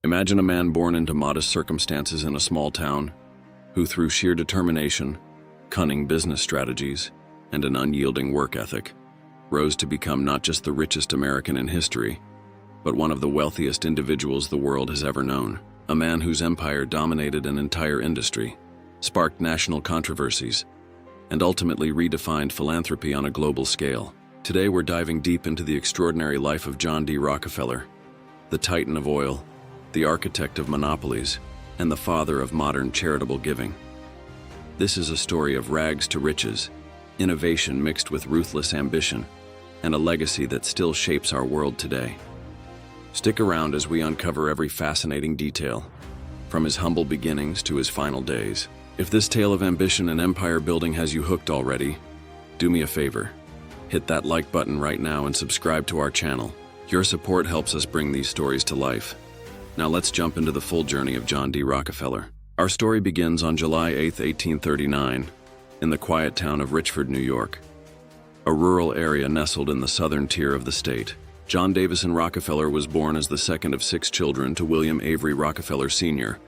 Imagine a man born into modest circumstances in a small town, who through sheer determination, cunning business strategies, and an unyielding work ethic, rose to become not just the richest American in history, but one of the wealthiest individuals the world has ever known. A man whose empire dominated an entire industry, sparked national controversies, and ultimately redefined philanthropy on a global scale. Today we're diving deep into the extraordinary life of John D. Rockefeller, the titan of oil, the architect of monopolies, and the father of modern charitable giving. This is a story of rags to riches, innovation mixed with ruthless ambition, and a legacy that still shapes our world today. Stick around as we uncover every fascinating detail, from his humble beginnings to his final days. If this tale of ambition and empire building has you hooked already, do me a favor. Hit that like button right now and subscribe to our channel. Your support helps us bring these stories to life. Now let's jump into the full journey of John D. Rockefeller. Our story begins on July 8, 1839, in the quiet town of Richford, New York, a rural area nestled in the southern tier of the state. John Davison Rockefeller was born as the second of 6 children to William Avery Rockefeller Sr.,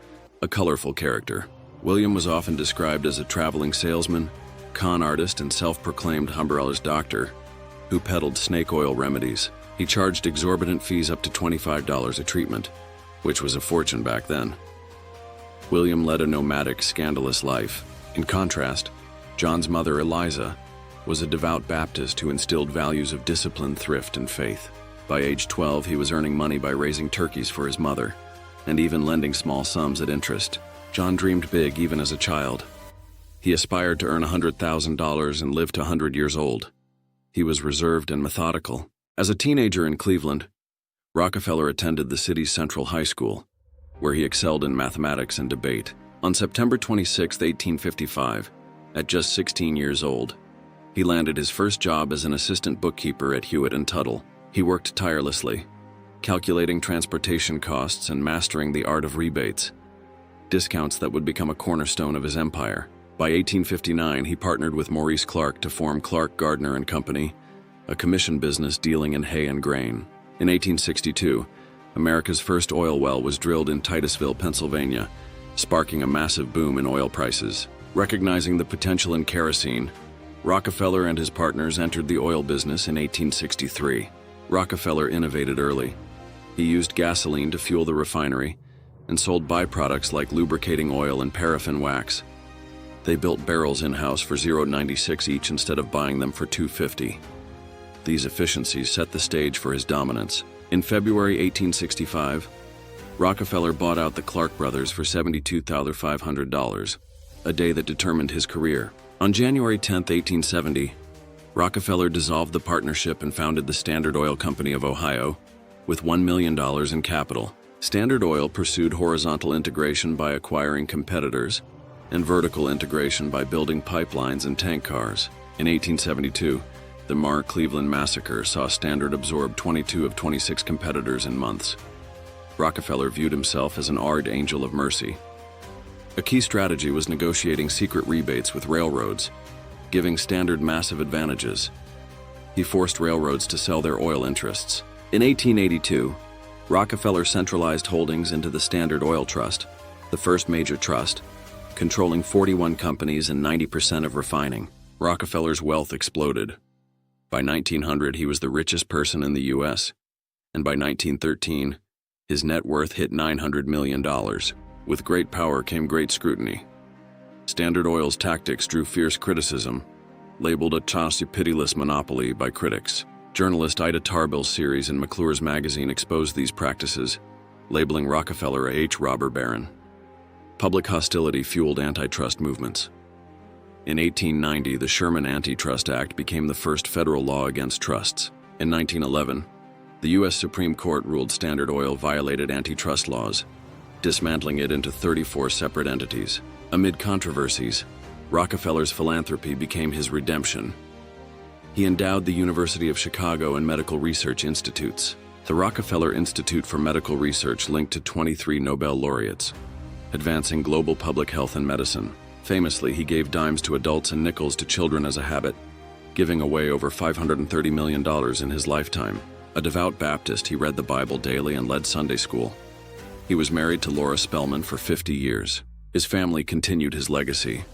a colorful character. William was often described as a traveling salesman, con artist, and self-proclaimed umbrellas doctor who peddled snake oil remedies. He charged exorbitant fees up to $25 a treatment, which was a fortune back then. William led a nomadic, scandalous life. In contrast, John's mother, Eliza, was a devout Baptist who instilled values of discipline, thrift, and faith. By age 12, he was earning money by raising turkeys for his mother, and even lending small sums at interest. John dreamed big even as a child. He aspired to earn $100,000 and live to 100 years old. He was reserved and methodical. As a teenager in Cleveland, Rockefeller attended the city's Central High School, where he excelled in mathematics and debate. On September 26, 1855, at just 16 years old, he landed his first job as an assistant bookkeeper at Hewitt & Tuttle. He worked tirelessly, calculating transportation costs and mastering the art of rebates, discounts that would become a cornerstone of his empire. By 1859, he partnered with Maurice Clark to form Clark, Gardner & Company, a commission business dealing in hay and grain. In 1862, America's first oil well was drilled in Titusville, Pennsylvania, sparking a massive boom in oil prices. Recognizing the potential in kerosene, Rockefeller and his partners entered the oil business in 1863. Rockefeller innovated early. He used gasoline to fuel the refinery and sold byproducts like lubricating oil and paraffin wax. They built barrels in-house for $0.96 each instead of buying them for $2.50. These efficiencies set the stage for his dominance. In February 1865, Rockefeller bought out the Clark brothers for $72,500, a day that determined his career. On January 10, 1870, Rockefeller dissolved the partnership and founded the Standard Oil Company of Ohio with $1 million in capital. Standard Oil pursued horizontal integration by acquiring competitors and vertical integration by building pipelines and tank cars. In 1872, the Cleveland massacre saw Standard absorb 22 of 26 competitors in months. Rockefeller viewed himself as an archangel of mercy. A key strategy was negotiating secret rebates with railroads, giving Standard massive advantages. He forced railroads to sell their oil interests. In 1882, Rockefeller centralized holdings into the Standard Oil Trust, the first major trust, controlling 41 companies and 90% of refining. Rockefeller's wealth exploded. By 1900, he was the richest person in the U.S., and by 1913, his net worth hit $900 million. With great power came great scrutiny. Standard Oil's tactics drew fierce criticism, labeled a pitiless monopoly by critics. Journalist Ida Tarbell's series in McClure's magazine exposed these practices, labeling Rockefeller a robber baron. Public hostility fueled antitrust movements. In 1890, the Sherman Antitrust Act became the first federal law against trusts. In 1911, the U.S. Supreme Court ruled Standard Oil violated antitrust laws, dismantling it into 34 separate entities. Amid controversies, Rockefeller's philanthropy became his redemption. He endowed the University of Chicago and medical research institutes. The Rockefeller Institute for Medical Research linked to 23 Nobel laureates, advancing global public health and medicine. Famously, he gave dimes to adults and nickels to children as a habit, giving away over $530 million in his lifetime. A devout Baptist, he read the Bible daily and led Sunday school. He was married to Laura Spelman for 50 years. His family continued his legacy.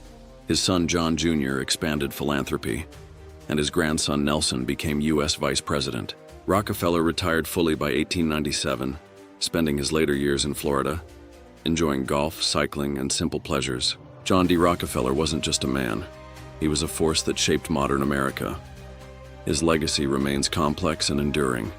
His son John Jr. expanded philanthropy, and his grandson Nelson became U.S. Vice President. Rockefeller retired fully by 1897, spending his later years in Florida, enjoying golf, cycling, and simple pleasures. John D. Rockefeller wasn't just a man. He was a force that shaped modern America. His legacy remains complex and enduring.